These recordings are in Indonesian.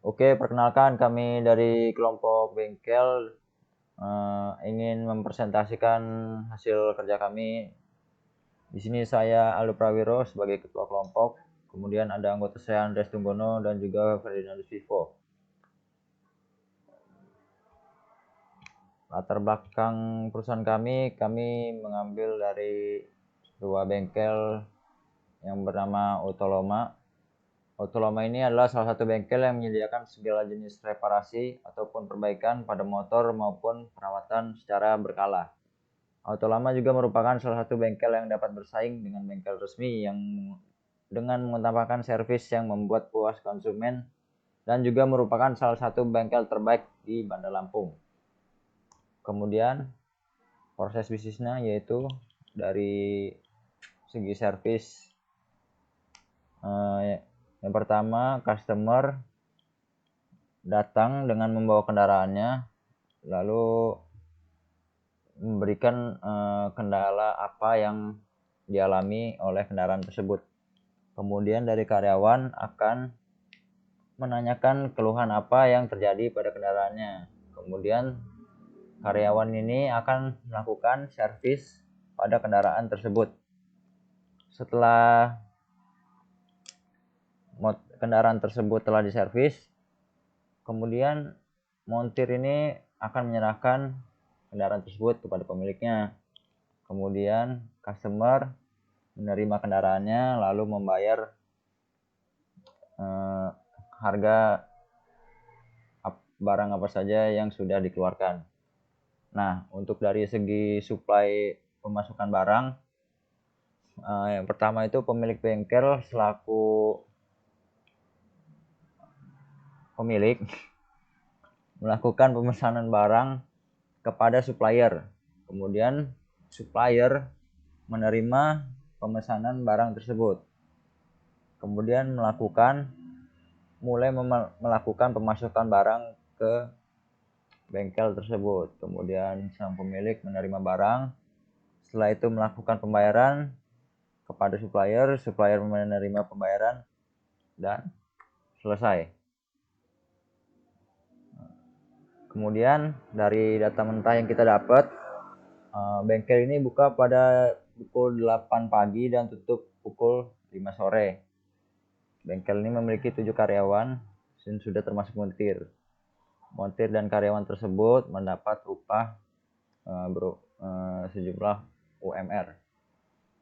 Oke, perkenalkan kami dari kelompok bengkel ingin mempresentasikan hasil kerja kami. Di sini saya Aldo Prawiro sebagai ketua kelompok, kemudian ada anggota saya Andres Tunggono dan juga Ferdinandus Vivo. Latar belakang perusahaan kami mengambil dari dua bengkel yang bernama Autoloma. Autoloma ini adalah salah satu bengkel yang menyediakan segala jenis reparasi ataupun perbaikan pada motor maupun perawatan secara berkala. Autolama juga merupakan salah satu bengkel yang dapat bersaing dengan bengkel resmi yang dengan mengutamakan servis yang membuat puas konsumen dan juga merupakan salah satu bengkel terbaik di Bandar Lampung. Kemudian proses bisnisnya yaitu dari segi servis. Yang pertama, customer datang dengan membawa kendaraannya, lalu memberikan kendala apa yang dialami oleh kendaraan tersebut. Kemudian dari karyawan akan menanyakan keluhan apa yang terjadi pada kendaraannya. Kemudian karyawan ini akan melakukan servis pada kendaraan tersebut. Setelah kendaraan tersebut telah diservis, kemudian montir ini akan menyerahkan kendaraan tersebut kepada pemiliknya. Kemudian customer menerima kendaraannya lalu membayar harga barang apa saja yang sudah dikeluarkan. Nah, untuk dari segi suplai pemasukan barang, yang pertama itu pemilik bengkel selaku pemilik melakukan pemesanan barang kepada supplier. Kemudian supplier menerima pemesanan barang tersebut. Kemudian mulai melakukan pemasukan barang ke bengkel tersebut. Kemudian sang pemilik menerima barang. Setelah itu melakukan pembayaran kepada supplier, supplier menerima pembayaran dan selesai. Kemudian dari data mentah yang kita dapat, bengkel ini buka pada pukul 8 pagi dan tutup pukul 5 sore. Bengkel ini memiliki 7 karyawan dan sudah termasuk montir. Montir dan karyawan tersebut mendapat upah sejumlah UMR.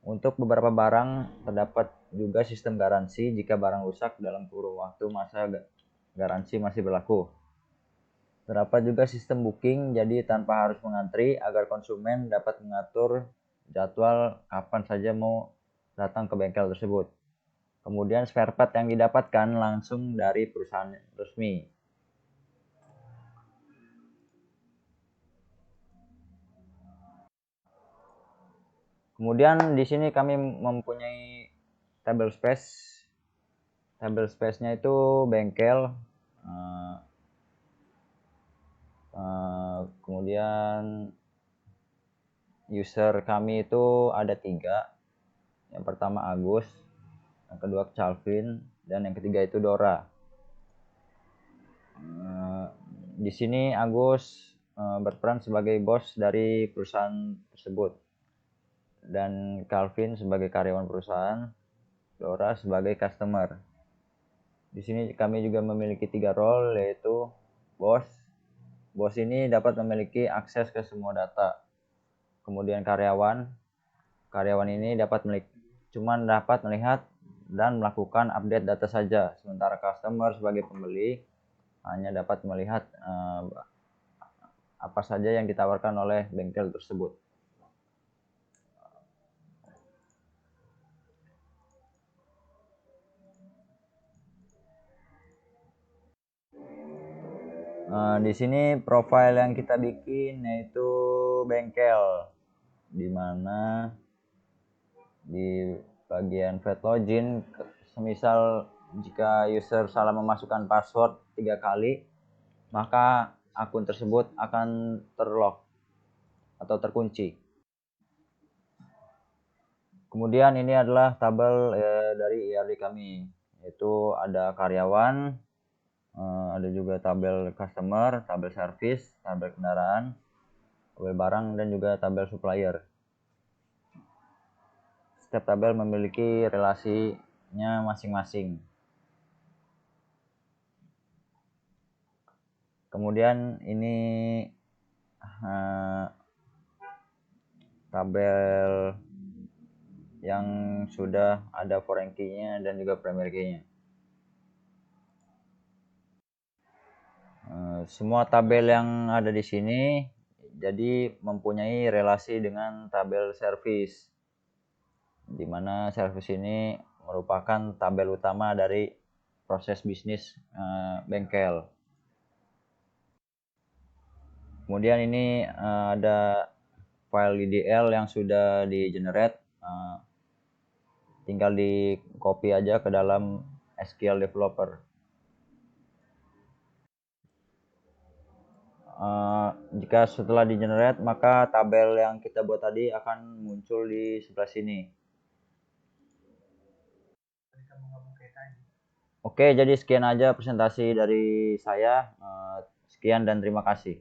Untuk beberapa barang terdapat juga sistem garansi jika barang rusak dalam kurun waktu masa garansi masih berlaku. Terdapat juga sistem booking, jadi tanpa harus mengantri agar konsumen dapat mengatur jadwal kapan saja mau datang ke bengkel tersebut. Kemudian spare part yang didapatkan langsung dari perusahaan resmi. Kemudian di sini kami mempunyai table space. Table space-nya itu bengkel. Kemudian user kami itu ada 3. Yang pertama Agus, yang kedua Calvin, dan yang ketiga itu Dora. Di sini Agus berperan sebagai bos dari perusahaan tersebut, dan Calvin sebagai karyawan perusahaan, Dora sebagai customer. Di sini kami juga memiliki 3 role, yaitu bos. Bos ini dapat memiliki akses ke semua data. Kemudian karyawan ini dapat melihat dan melakukan update data saja. Sementara customer sebagai pembeli hanya dapat melihat apa saja yang ditawarkan oleh bengkel tersebut. Di sini profil yang kita bikin yaitu bengkel, di mana di bagian fat login, semisal jika user salah memasukkan password 3 kali, maka akun tersebut akan terlock atau terkunci. Kemudian ini adalah tabel dari ERD kami, yaitu ada karyawan, Ada juga tabel customer, tabel service, tabel kendaraan, tabel barang, dan juga tabel supplier. Setiap tabel memiliki relasinya masing-masing. Kemudian ini tabel yang sudah ada foreign key-nya dan juga primary key-nya. Semua tabel yang ada di sini jadi mempunyai relasi dengan tabel service, di mana service ini merupakan tabel utama dari proses bisnis bengkel. Kemudian ini ada file DDL yang sudah di generate, tinggal di copy aja ke dalam SQL Developer. Jika setelah di generate, maka tabel yang kita buat tadi akan muncul di sebelah sini. Oke, jadi sekian aja presentasi dari saya. Sekian dan terima kasih.